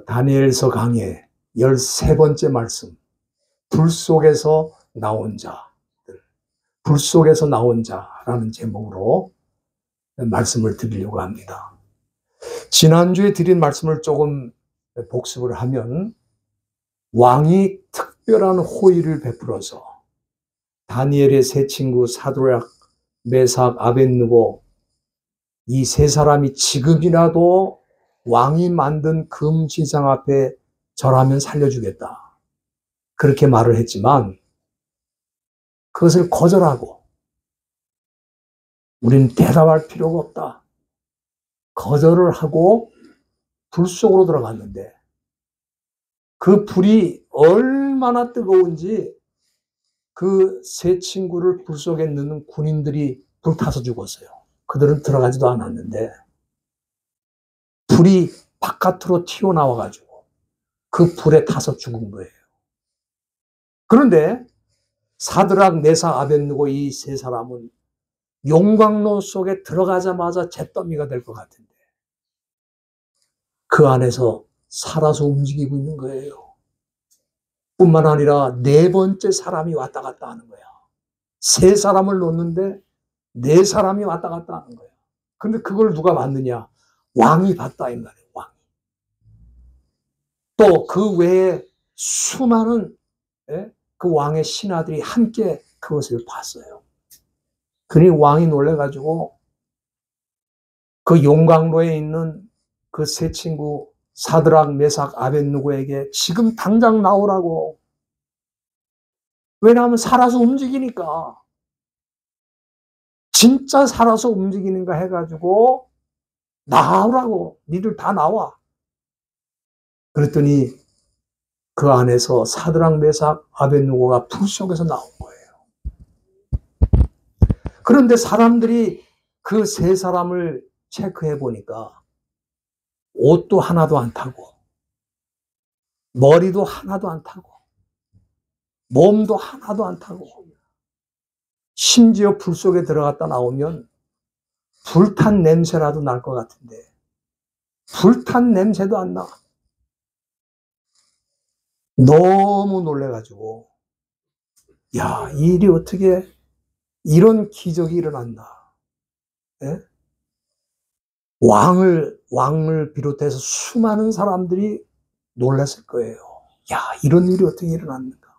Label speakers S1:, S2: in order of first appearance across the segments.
S1: 다니엘서 강의 13번째 말씀, 불 속에서 나온 자, 불 속에서 나온 자라는 제목으로 말씀을 드리려고 합니다. 지난주에 드린 말씀을 조금 복습을 하면, 왕이 특별한 호의를 베풀어서 다니엘의 세 친구 사드락, 메삭, 아벳느고, 이 세 사람이 지금이라도 왕이 만든 금 신상 앞에 절하면 살려주겠다, 그렇게 말을 했지만 그것을 거절하고, 우린 대답할 필요가 없다, 거절을 하고 불 속으로 들어갔는데, 그 불이 얼마나 뜨거운지 그 세 친구를 불 속에 넣는 군인들이 불타서 죽었어요. 그들은 들어가지도 않았는데 불이 바깥으로 튀어나와가지고 그 불에 타서 죽은 거예요. 그런데 사드락, 메삭, 아벳느고 이 세 사람은 용광로 속에 들어가자마자 잿더미가 될 것 같은데 그 안에서 살아서 움직이고 있는 거예요. 뿐만 아니라 네 번째 사람이 왔다 갔다 하는 거야. 세 사람을 놓는데 네 사람이 왔다 갔다 하는 거야. 근데 그걸 누가 봤느냐? 왕이 봤다 이 말이에요. 왕이. 또 그 외에 수많은 그 왕의 신하들이 함께 그것을 봤어요. 그러니 왕이 놀래가지고 그 용광로에 있는 그 세 친구 사드락, 메삭, 아벳느고에게 지금 당장 나오라고. 왜냐하면 살아서 움직이니까. 진짜 살아서 움직이는가 해가지고 나오라고. 니들 다 나와. 그랬더니 그 안에서 사드락, 메삭, 아벳느고가 불 속에서 나온 거예요. 그런데 사람들이 그 세 사람을 체크해 보니까 옷도 하나도 안 타고, 머리도 하나도 안 타고, 몸도 하나도 안 타고, 심지어 불 속에 들어갔다 나오면 불탄 냄새라도 날 것 같은데 불탄 냄새도 안 나. 너무 놀래가지고, 야, 이 일이 어떻게 이런 기적이 일어났나. 예? 왕을 비롯해서 수많은 사람들이 놀랐을 거예요. 야, 이런 일이 어떻게 일어났는가.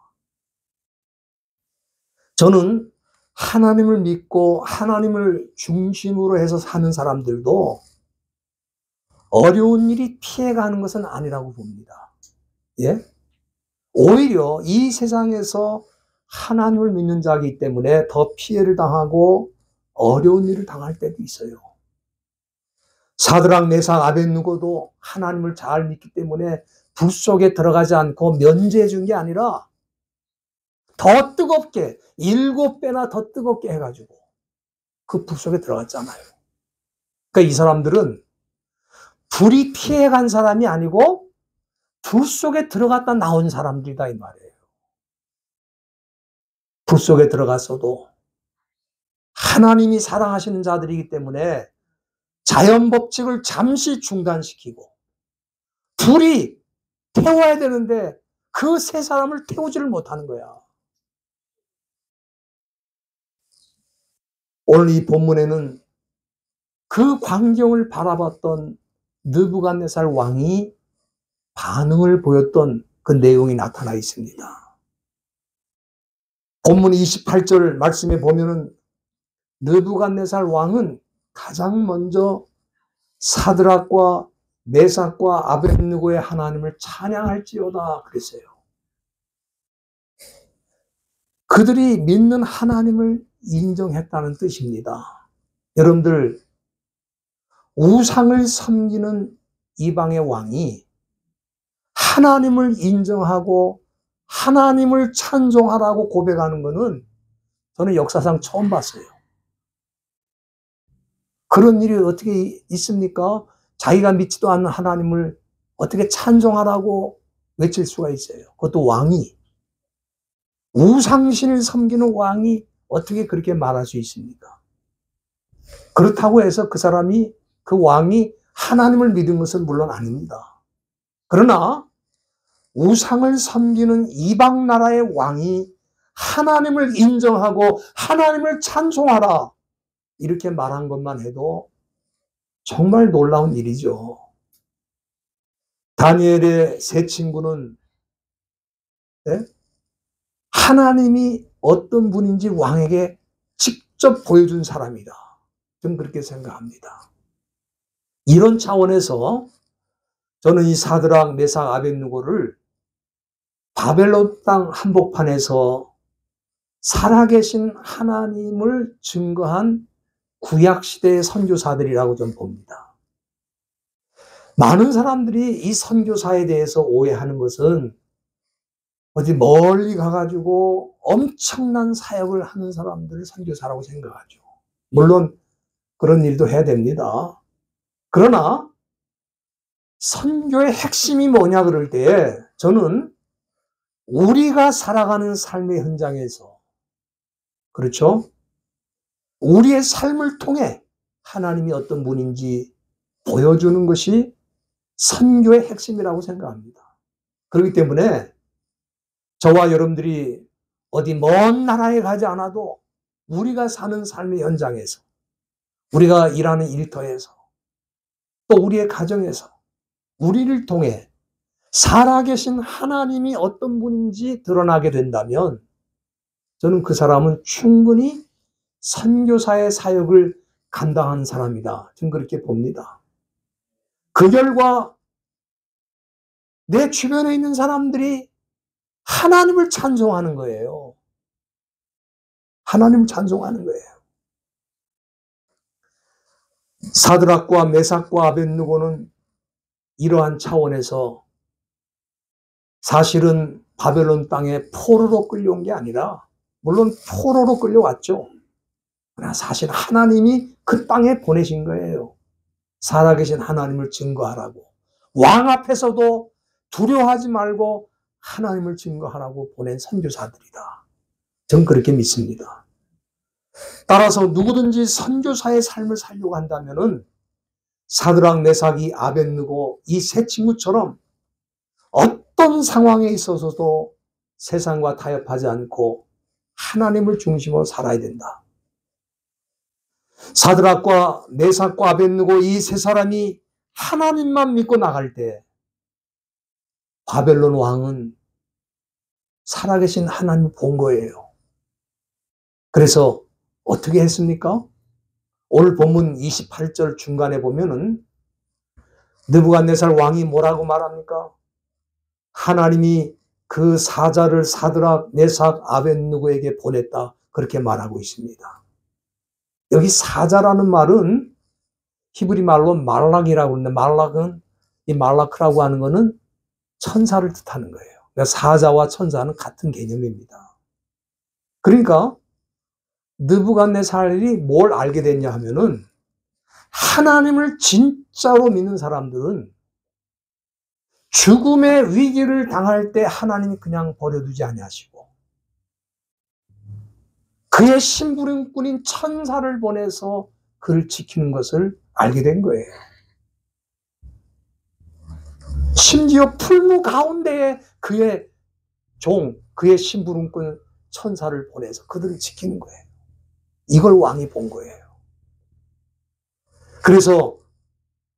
S1: 저는 하나님을 믿고 하나님을 중심으로 해서 사는 사람들도 어려운 일이 피해가는 것은 아니라고 봅니다. 예? 오히려 이 세상에서 하나님을 믿는 자이기 때문에 더 피해를 당하고 어려운 일을 당할 때도 있어요. 사드락, 메삭, 아벳느고도 하나님을 잘 믿기 때문에 불 속에 들어가지 않고 면제해 준 게 아니라 더 뜨겁게, 7배나 더 뜨겁게 해가지고 그 불 속에 들어갔잖아요. 그러니까 이 사람들은 불이 피해간 사람이 아니고 불 속에 들어갔다 나온 사람들이다 이 말이에요. 불 속에 들어갔어도 하나님이 사랑하시는 자들이기 때문에 자연 법칙을 잠시 중단시키고 불이 태워야 되는데 그 세 사람을 태우지를 못하는 거야. 오늘 이 본문에는 그 광경을 바라봤던 느부갓네살 왕이 반응을 보였던 그 내용이 나타나 있습니다. 본문 28절 말씀에 보면은 느부갓네살 왕은 가장 먼저 사드락과 메삭과 아벳느고의 하나님을 찬양할지어다 그랬어요. 그들이 믿는 하나님을 인정했다는 뜻입니다. 여러분들, 우상을 섬기는 이방의 왕이 하나님을 인정하고 하나님을 찬송하라고 고백하는 것은 저는 역사상 처음 봤어요. 그런 일이 어떻게 있습니까? 자기가 믿지도 않는 하나님을 어떻게 찬송하라고 외칠 수가 있어요? 그것도 왕이, 우상신을 섬기는 왕이 어떻게 그렇게 말할 수 있습니까? 그렇다고 해서 그 왕이 하나님을 믿은 것은 물론 아닙니다. 그러나 우상을 섬기는 이방 나라의 왕이 하나님을 인정하고 하나님을 찬송하라 이렇게 말한 것만 해도 정말 놀라운 일이죠. 다니엘의 세 친구는 하나님이 어떤 분인지 왕에게 직접 보여준 사람이다. 저는 그렇게 생각합니다. 이런 차원에서 저는 이 사드락, 메삭, 아벳느고를 바벨론 땅 한복판에서 살아계신 하나님을 증거한 구약시대의 선교사들이라고 좀 봅니다. 많은 사람들이 이 선교사에 대해서 오해하는 것은 어디 멀리 가가지고 엄청난 사역을 하는 사람들을 선교사라고 생각하죠. 물론 그런 일도 해야 됩니다. 그러나 선교의 핵심이 뭐냐 그럴 때 저는 우리가 살아가는 삶의 현장에서, 그렇죠? 우리의 삶을 통해 하나님이 어떤 분인지 보여주는 것이 선교의 핵심이라고 생각합니다. 그렇기 때문에 저와 여러분들이 어디 먼 나라에 가지 않아도 우리가 사는 삶의 현장에서, 우리가 일하는 일터에서, 또 우리의 가정에서 우리를 통해 살아계신 하나님이 어떤 분인지 드러나게 된다면 저는 그 사람은 충분히 선교사의 사역을 감당하는 사람이다. 저는 그렇게 봅니다. 그 결과 내 주변에 있는 사람들이 하나님을 찬송하는 거예요. 하나님을 찬송하는 거예요. 사드락과 메삭과 아벳느고는 이러한 차원에서 사실은 바벨론 땅에 포로로 끌려온 게 아니라, 물론 포로로 끌려왔죠. 그러나 사실 하나님이 그 땅에 보내신 거예요. 살아계신 하나님을 증거하라고. 왕 앞에서도 두려워하지 말고 하나님을 증거하라고 보낸 선교사들이다. 저는 그렇게 믿습니다. 따라서 누구든지 선교사의 삶을 살려고 한다면은 사드락, 메삭이, 아벳느고 이 세 친구처럼 어떤 상황에 있어서도 세상과 타협하지 않고 하나님을 중심으로 살아야 된다. 사드락과 메삭과 아벳느고 이 세 사람이 하나님만 믿고 나갈 때 바벨론 왕은 살아계신 하나님을 본 거예요. 그래서 어떻게 했습니까? 오늘 본문 28절 중간에 보면은 느부갓네살 왕이 뭐라고 말합니까? 하나님이 그 사자를 사드락, 메삭, 아벳느고에게 보냈다. 그렇게 말하고 있습니다. 여기 사자라는 말은 히브리 말로 말락이라고 하는데, 말락은, 이 말라크라고 하는 거는 천사를 뜻하는 거예요. 그러니까 사자와 천사는 같은 개념입니다. 그러니까 느부갓네살이 뭘 알게 됐냐 하면은 하나님을 진짜로 믿는 사람들은 죽음의 위기를 당할 때 하나님이 그냥 버려두지 아니하시고 그의 심부름꾼인 천사를 보내서 그를 지키는 것을 알게 된 거예요. 심지어 풀무 가운데에 그의 종, 그의 심부름꾼 천사를 보내서 그들을 지키는 거예요. 이걸 왕이 본 거예요. 그래서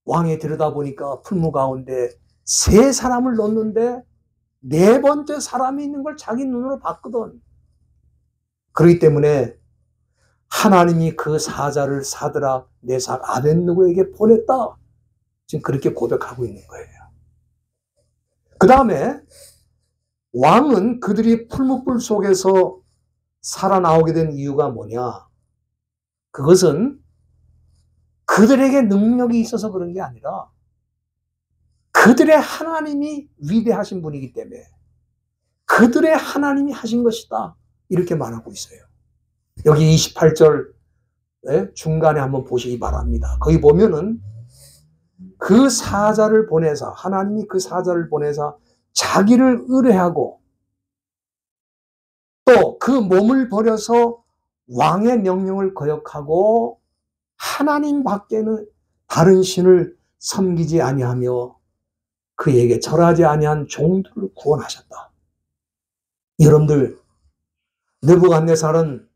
S1: 왕이 들여다보니까 풀무 가운데 세 사람을 넣었는데 네 번째 사람이 있는 걸 자기 눈으로 봤거든. 그렇기 때문에 하나님이 그 사자를 사드락, 메삭, 아벳느고에게 보냈다. 지금 그렇게 고백하고 있는 거예요. 그 다음에 왕은 그들이 풀무불 속에서 살아나오게 된 이유가 뭐냐? 그것은 그들에게 능력이 있어서 그런 게 아니라 그들의 하나님이 위대하신 분이기 때문에 그들의 하나님이 하신 것이다. 이렇게 말하고 있어요. 여기 28절 중간에 한번 보시기 바랍니다. 거기 보면은 그 사자를 보내사, 하나님이 그 사자를 보내사 자기를 의뢰하고 또 그 몸을 버려서 왕의 명령을 거역하고 하나님 밖에는 다른 신을 섬기지 아니하며 그에게 절하지 아니한 종들을 구원하셨다. 여러분들, 느부갓네살은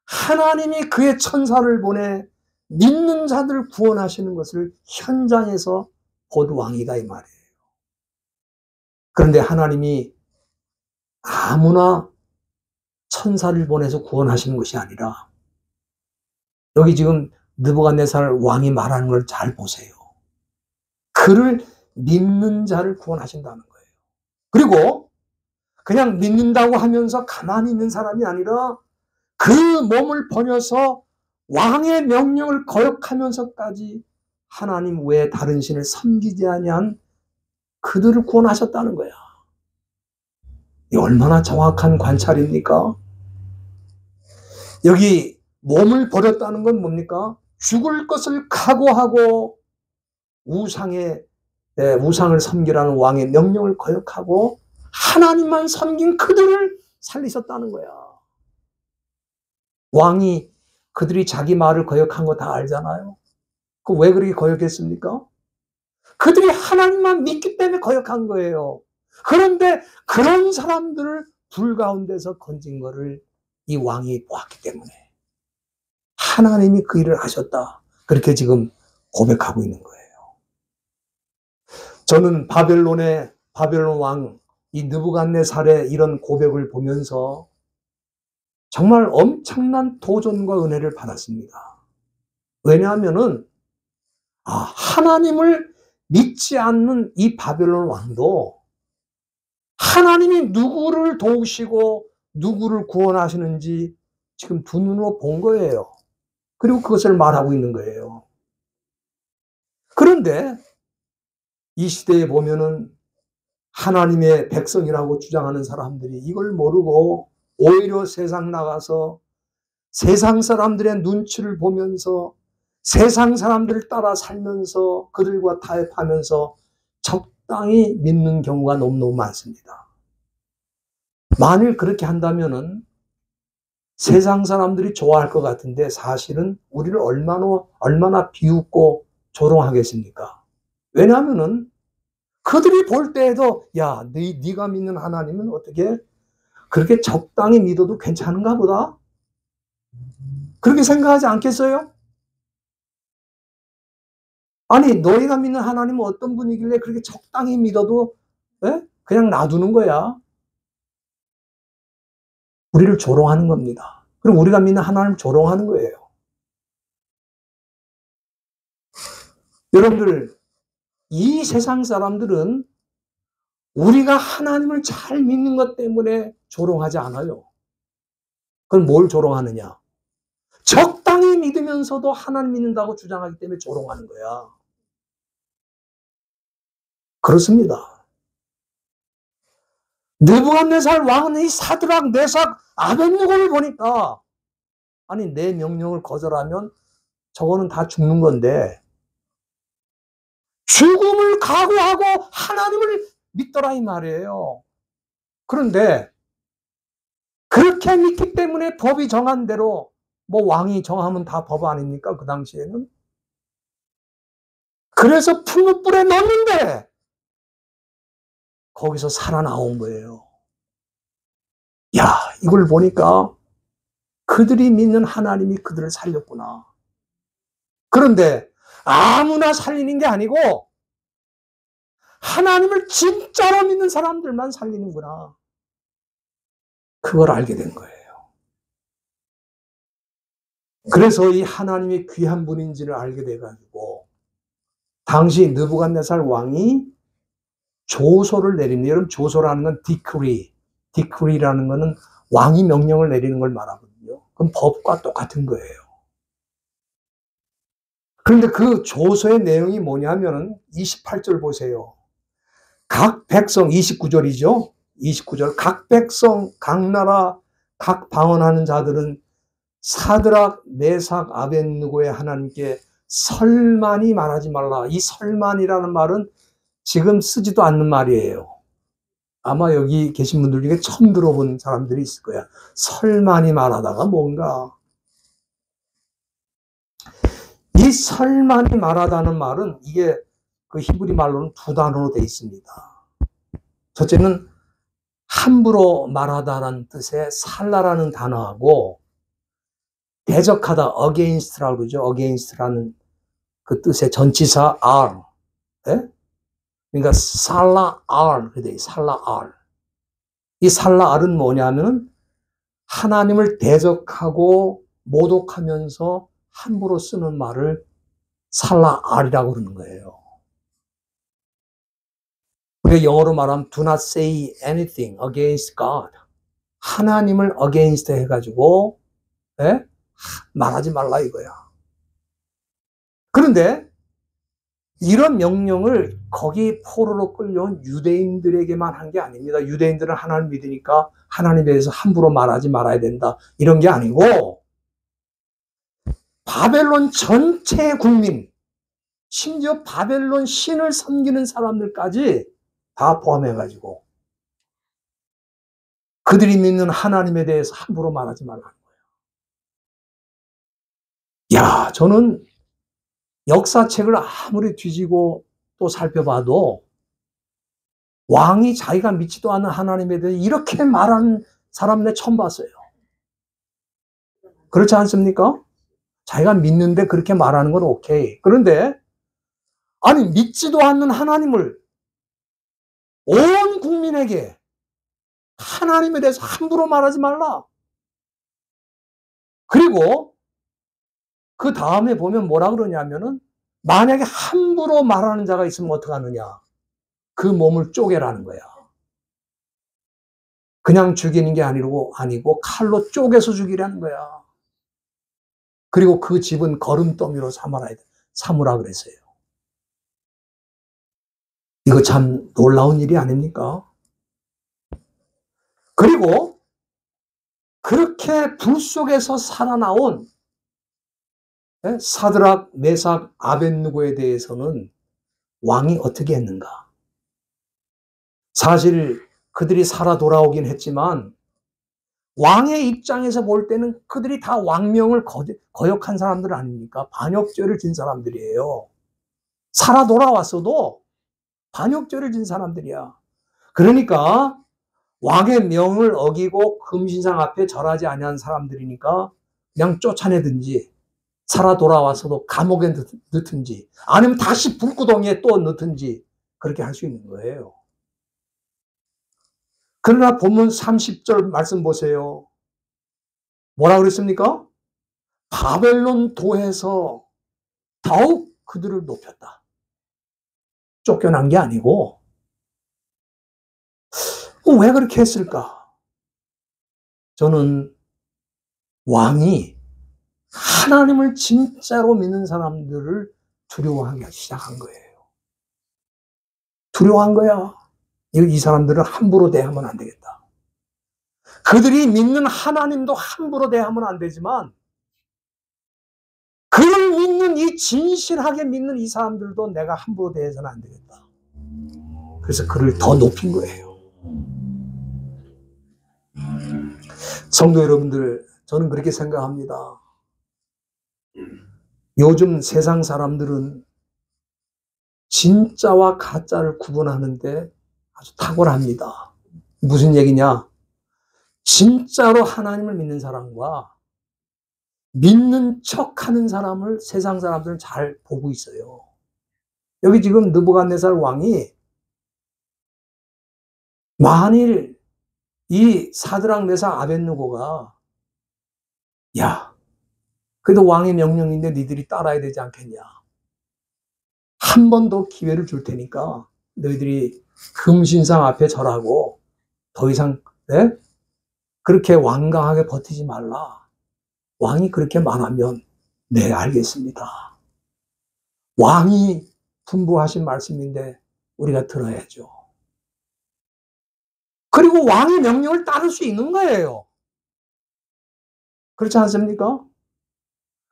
S1: 하나님이 그의 천사를 보내 믿는 자들을 구원하시는 것을 현장에서 본 왕이다 이 말이에요. 그런데 하나님이 아무나 천사를 보내서 구원하시는 것이 아니라, 여기 지금 느부갓네살 왕이 말하는 걸 잘 보세요. 그를 믿는 자를 구원하신다는 거예요. 그리고 그냥 믿는다고 하면서 가만히 있는 사람이 아니라 그 몸을 버려서 왕의 명령을 거역하면서까지 하나님 외에 다른 신을 섬기지 아니한 그들을 구원하셨다는 거야. 이 얼마나 정확한 관찰입니까? 여기 몸을 버렸다는 건 뭡니까? 죽을 것을 각오하고 우상을 섬기라는 왕의 명령을 거역하고 하나님만 섬긴 그들을 살리셨다는 거야. 왕이 그들이 자기 말을 거역한 거 다 알잖아요. 그 왜 그렇게 거역했습니까? 그들이 하나님만 믿기 때문에 거역한 거예요. 그런데 그런 사람들을 불 가운데서 건진 거를 이 왕이 보았기 때문에 하나님이 그 일을 하셨다. 그렇게 지금 고백하고 있는 거예요. 저는 바벨론 왕 이 느부갓네살의 이런 고백을 보면서 정말 엄청난 도전과 은혜를 받았습니다. 왜냐하면은 하나님을 믿지 않는 이 바벨론 왕도 하나님이 누구를 도우시고 누구를 구원하시는지 지금 두 눈으로 본 거예요. 그리고 그것을 말하고 있는 거예요. 그런데 이 시대에 보면은 하나님의 백성이라고 주장하는 사람들이 이걸 모르고 오히려 세상 나가서 세상 사람들의 눈치를 보면서 세상 사람들을 따라 살면서 그들과 타협하면서 적당히 믿는 경우가 너무너무 많습니다. 만일 그렇게 한다면은 세상 사람들이 좋아할 것 같은데 사실은 우리를 얼마나 비웃고 조롱하겠습니까? 왜냐하면은 그들이 볼 때에도 야, 네가 믿는 하나님은 어떻게 그렇게 적당히 믿어도 괜찮은가 보다? 그렇게 생각하지 않겠어요? 아니, 너희가 믿는 하나님은 어떤 분이길래 그렇게 적당히 믿어도 그냥 놔두는 거야? 우리를 조롱하는 겁니다. 그럼 우리가 믿는 하나님을 조롱하는 거예요. 여러분들, 이 세상 사람들은 우리가 하나님을 잘 믿는 것 때문에 조롱하지 않아요. 그럼 뭘 조롱하느냐? 적당히 믿으면서도 하나님 믿는다고 주장하기 때문에 조롱하는 거야. 그렇습니다. 느부갓네살 왕은 이 사드락, 메삭, 아벳느고를 보니까 아니 내 명령을 거절하면 저거는 다 죽는 건데 죽음을 각오하고 하나님을 믿더라 이 말이에요. 그런데 그렇게 믿기 때문에 법이 정한 대로 뭐 왕이 정하면 다 법 아닙니까? 그 당시에는. 그래서 풀무불에 넣었는데 거기서 살아나온 거예요. 야, 이걸 보니까 그들이 믿는 하나님이 그들을 살렸구나. 그런데 아무나 살리는 게 아니고 하나님을 진짜로 믿는 사람들만 살리는구나. 그걸 알게 된 거예요. 그래서 이 하나님이 귀한 분인지를 알게 돼가지고 당시 느부갓네살 왕이 조소를 내립니다. 여러분 조소라는 건 디크리라는 거는 왕이 명령을 내리는 걸 말하거든요. 그럼 법과 똑같은 거예요. 그런데 그 조서의 내용이 뭐냐면은 28절 보세요. 각 백성 29절이죠. 29절 각 백성 각 나라 각 방언하는 자들은 사드락 메삭 아벳느고의 하나님께 설만이 말하지 말라. 이 설만이라는 말은 지금 쓰지도 않는 말이에요. 아마 여기 계신 분들 중에 처음 들어본 사람들이 있을 거야. 설만이 말하다가 뭔가. 이 설만이 말하다는 말은 이게 그 히브리 말로는 두 단어로 되어 있습니다. 첫째는 함부로 말하다라는 뜻의 살라라는 단어하고 대적하다 against라고 그러죠. against라는 그 뜻의 전치사 r. 예? 그러니까 살라 r 그래 살라 r. 이 살라 r은 뭐냐면은 하나님을 대적하고 모독하면서 함부로 쓰는 말을 살라 r이라고 그러는 거예요. 우리가 영어로 말하면 do not say anything against God. 하나님을 against 해가지고 예? 말하지 말라 이거야. 그런데 이런 명령을 거기 포로로 끌려온 유대인들에게만 한 게 아닙니다. 유대인들은 하나님을 믿으니까 하나님에 대해서 함부로 말하지 말아야 된다. 이런 게 아니고 바벨론 전체 국민, 심지어 바벨론 신을 섬기는 사람들까지 다 포함해가지고 그들이 믿는 하나님에 대해서 함부로 말하지 말라는 거예요. 야, 저는 역사책을 아무리 뒤지고 또 살펴봐도 왕이 자기가 믿지도 않는 하나님에 대해 이렇게 말하는 사람을 처음 봤어요. 그렇지 않습니까? 자기가 믿는데 그렇게 말하는 건 오케이. 그런데 아니 믿지도 않는 하나님을 온 국민에게 하나님에 대해서 함부로 말하지 말라. 그리고 그 다음에 보면 뭐라 그러냐면은 만약에 함부로 말하는 자가 있으면 어떡하느냐. 그 몸을 쪼개라는 거야. 그냥 죽이는 게 아니고 칼로 쪼개서 죽이라는 거야. 그리고 그 집은 거름더미로 삼으라 그랬어요. 이거 참 놀라운 일이 아닙니까? 그리고 그렇게 불 속에서 살아나온 사드락, 메삭, 아벳느고에 대해서는 왕이 어떻게 했는가? 사실 그들이 살아 돌아오긴 했지만 왕의 입장에서 볼 때는 그들이 다 왕명을 거역한 사람들 아닙니까? 반역죄를 진 사람들이에요. 살아 돌아왔어도 반역죄를 진 사람들이야. 그러니까 왕의 명을 어기고 금신상 앞에 절하지 아니한 사람들이니까 그냥 쫓아내든지 살아 돌아와서도 감옥에 넣든지 아니면 다시 불구덩이에 또 넣든지 그렇게 할 수 있는 거예요. 그러나 본문 30절 말씀 보세요. 뭐라 그랬습니까? 바벨론 도에서 더욱 그들을 높였다. 쫓겨난 게 아니고 왜 그렇게 했을까? 저는 왕이 하나님을 진짜로 믿는 사람들을 두려워하기 시작한 거예요. 두려워한 거야. 이 사람들을 함부로 대하면 안 되겠다. 그들이 믿는 하나님도 함부로 대하면 안 되지만 그를 믿는 진실하게 믿는 이 사람들도 내가 함부로 대해서는 안 되겠다. 그래서 그를 더 높인 거예요. 성도 여러분들, 저는 그렇게 생각합니다. 요즘 세상 사람들은 진짜와 가짜를 구분하는데 아주 탁월합니다. 무슨 얘기냐? 진짜로 하나님을 믿는 사람과 믿는 척하는 사람을 세상 사람들은 잘 보고 있어요. 여기 지금 느부갓네살 왕이 만일 이 사드락, 메삭, 아벳느고가 야, 그래도 왕의 명령인데 니들이 따라야 되지 않겠냐? 한 번 더 기회를 줄 테니까 너희들이 금신상 앞에 절하고 더 이상 그렇게 완강하게 버티지 말라. 왕이 그렇게 말하면 네, 알겠습니다. 왕이 분부하신 말씀인데 우리가 들어야죠. 그리고 왕의 명령을 따를 수 있는 거예요. 그렇지 않습니까?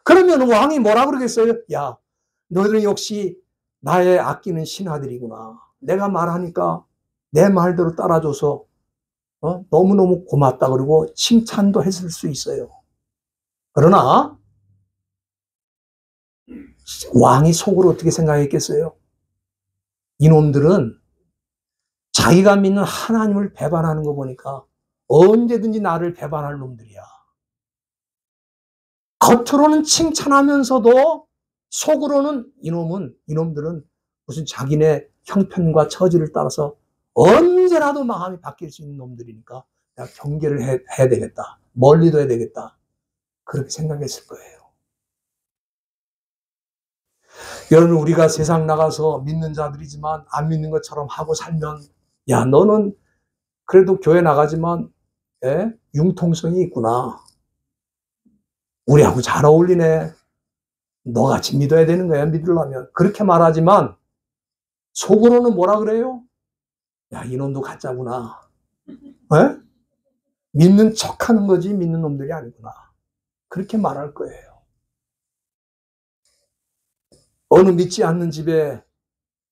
S1: 그러면 왕이 뭐라 그러겠어요? 야, 너희들은 역시 나의 아끼는 신하들이구나. 내가 말하니까 내 말대로 따라줘서 너무너무 고맙다. 그리고 칭찬도 했을 수 있어요. 그러나 왕이 속으로 어떻게 생각했겠어요? 이놈들은 자기가 믿는 하나님을 배반하는 거 보니까 언제든지 나를 배반할 놈들이야. 겉으로는 칭찬하면서도 속으로는 이놈들은 무슨 자기네 형편과 처지를 따라서 언제라도 마음이 바뀔 수 있는 놈들이니까 내가 경계를 해야 되겠다. 멀리 둬야 되겠다. 그렇게 생각했을 거예요. 여러분, 우리가 세상 나가서 믿는 자들이지만 안 믿는 것처럼 하고 살면, 야, 너는 그래도 교회 나가지만 융통성이 있구나. 우리하고 잘 어울리네. 너같이 믿어야 되는 거야, 믿으려면. 그렇게 말하지만 속으로는 뭐라 그래요? 야, 이놈도 가짜구나. 믿는 척하는 거지 믿는 놈들이 아니구나. 그렇게 말할 거예요. 어느 믿지 않는 집에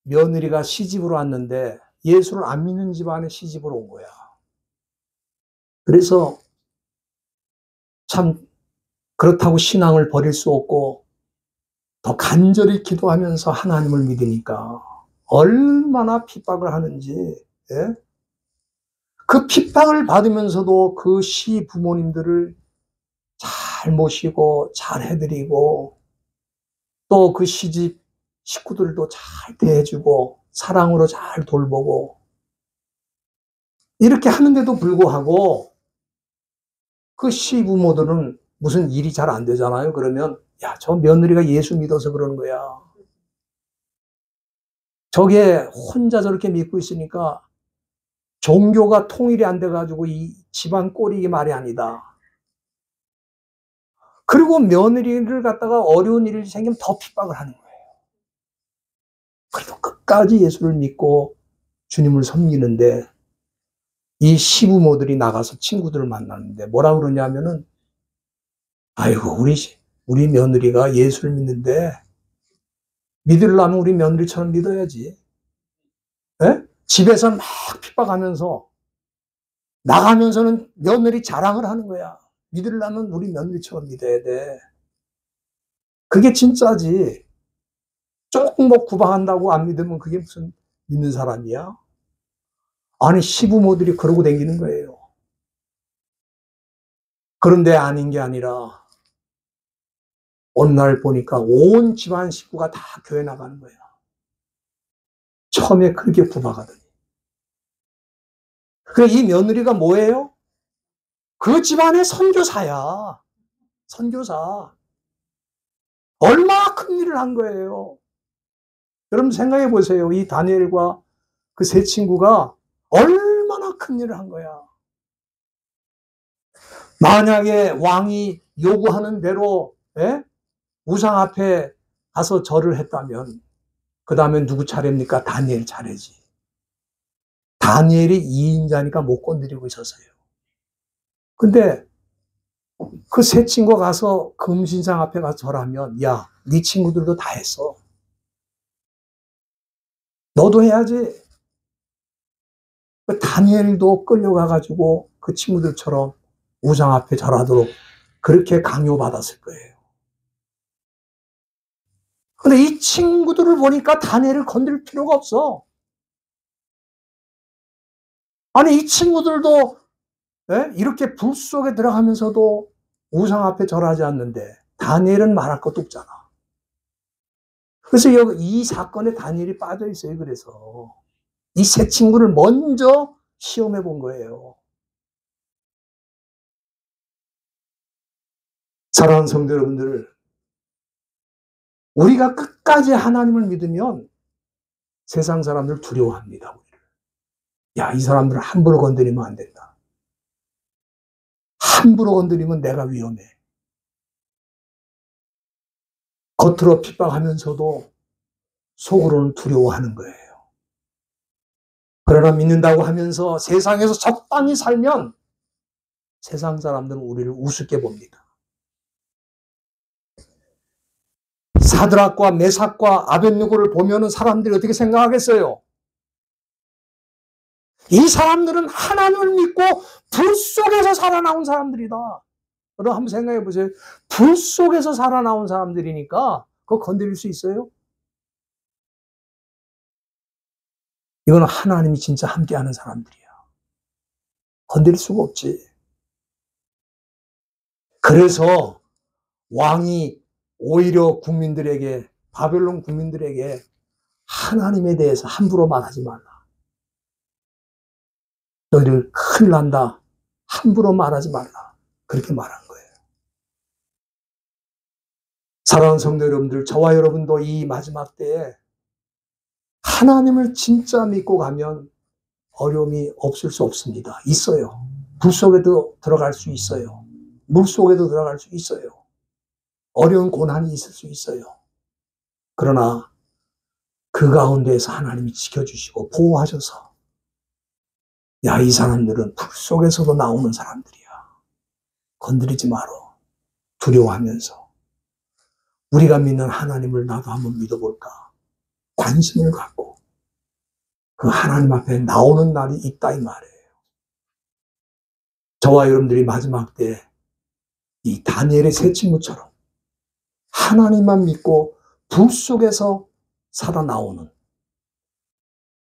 S1: 며느리가 시집으로 왔는데 예수를 안 믿는 집안에 시집으로 온 거야. 그래서 참 그렇다고 신앙을 버릴 수 없고 더 간절히 기도하면서 하나님을 믿으니까 얼마나 핍박을 하는지. 그 핍박을 받으면서도 그 시 부모님들을 잘 모시고 잘 해드리고 또 그 시집 식구들도 잘 대해주고 사랑으로 잘 돌보고 이렇게 하는데도 불구하고 그 시부모들은 무슨 일이 잘 안 되잖아요. 그러면 야, 저 며느리가 예수 믿어서 그러는 거야. 저게 혼자 저렇게 믿고 있으니까 종교가 통일이 안 돼가지고 이 집안 꼴이 이게 말이 아니다. 그리고 며느리를 갖다가 어려운 일이 생기면 더 핍박을 하는 거예요. 그래도 끝까지 예수를 믿고 주님을 섬기는데 이 시부모들이 나가서 친구들을 만나는데 뭐라 그러냐면은 아이고 우리 며느리가 예수를 믿는데 믿으려면 우리 며느리처럼 믿어야지. 집에서 막 핍박하면서 나가면서는 며느리 자랑을 하는 거야. 믿으려면 우리 며느리처럼 믿어야 돼. 그게 진짜지. 조금 뭐 구박한다고 안 믿으면 그게 무슨 믿는 사람이야? 아니, 시부모들이 그러고 다니는 거예요. 그런데 아닌 게 아니라 어느 날 보니까 온 집안 식구가 다 교회 나가는 거야. 처음에 그렇게 구박하더니. 그래, 이 며느리가 뭐예요? 그 집안의 선교사야. 선교사. 얼마나 큰 일을 한 거예요. 여러분 생각해 보세요. 이 다니엘과 그 세 친구가 얼마나 큰 일을 한 거야. 만약에 왕이 요구하는 대로 우상 앞에 가서 절을 했다면 그 다음에 누구 차례입니까? 다니엘 차례지. 다니엘이 2인자니까 못 건드리고 있었어요. 근데 그 세 친구가 가서 금신상 앞에 가서 절하면 야, 네 친구들도 다 했어. 너도 해야지. 다니엘도 끌려가가지고 그 친구들처럼 우상 앞에 절하도록 그렇게 강요받았을 거예요. 근데 이 친구들을 보니까 다니엘을 건드릴 필요가 없어. 아니, 이 친구들도 이렇게 불 속에 들어가면서도 우상 앞에 절하지 않는데 다니엘은 말할 것도 없잖아. 그래서 이 사건에 다니엘이 빠져 있어요. 그래서 이 세 친구를 먼저 시험해 본 거예요. 사랑하는 성도 여러분들, 우리가 끝까지 하나님을 믿으면 세상 사람들 두려워합니다. 우리를. 야, 이 사람들을 함부로 건드리면 안 된다. 함부로 건드리면 내가 위험해. 겉으로 핍박하면서도 속으로는 두려워하는 거예요. 그러나 믿는다고 하면서 세상에서 적당히 살면 세상 사람들은 우리를 우습게 봅니다. 사드락과 메삭과 아벳느고를 보면은 사람들이 어떻게 생각하겠어요? 이 사람들은 하나님을 믿고 불 속에서 살아나온 사람들이다. 여러분 한번 생각해 보세요. 불 속에서 살아나온 사람들이니까 그거 건드릴 수 있어요? 이거는 하나님이 진짜 함께하는 사람들이야. 건드릴 수가 없지. 그래서 왕이 오히려 국민들에게, 바벨론 국민들에게 하나님에 대해서 함부로 말하지 말라. 너희들 큰일 난다. 함부로 말하지 말라. 그렇게 말한 거예요. 사랑하는 성도 여러분들, 저와 여러분도 이 마지막 때에 하나님을 진짜 믿고 가면 어려움이 없을 수 없습니다. 있어요. 불 속에도 들어갈 수 있어요. 물 속에도 들어갈 수 있어요. 어려운 고난이 있을 수 있어요. 그러나 그 가운데에서 하나님이 지켜주시고 보호하셔서, 야, 이 사람들은 불 속에서도 나오는 사람들이야. 건드리지 마라. 두려워하면서 우리가 믿는 하나님을 나도 한번 믿어볼까? 관심을 갖고 그 하나님 앞에 나오는 날이 있다 이 말이에요. 저와 여러분들이 마지막 때 이 다니엘의 세 친구처럼 하나님만 믿고 불 속에서 살아 나오는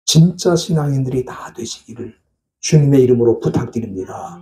S1: 진짜 신앙인들이 다 되시기를 주님의 이름으로 부탁드립니다.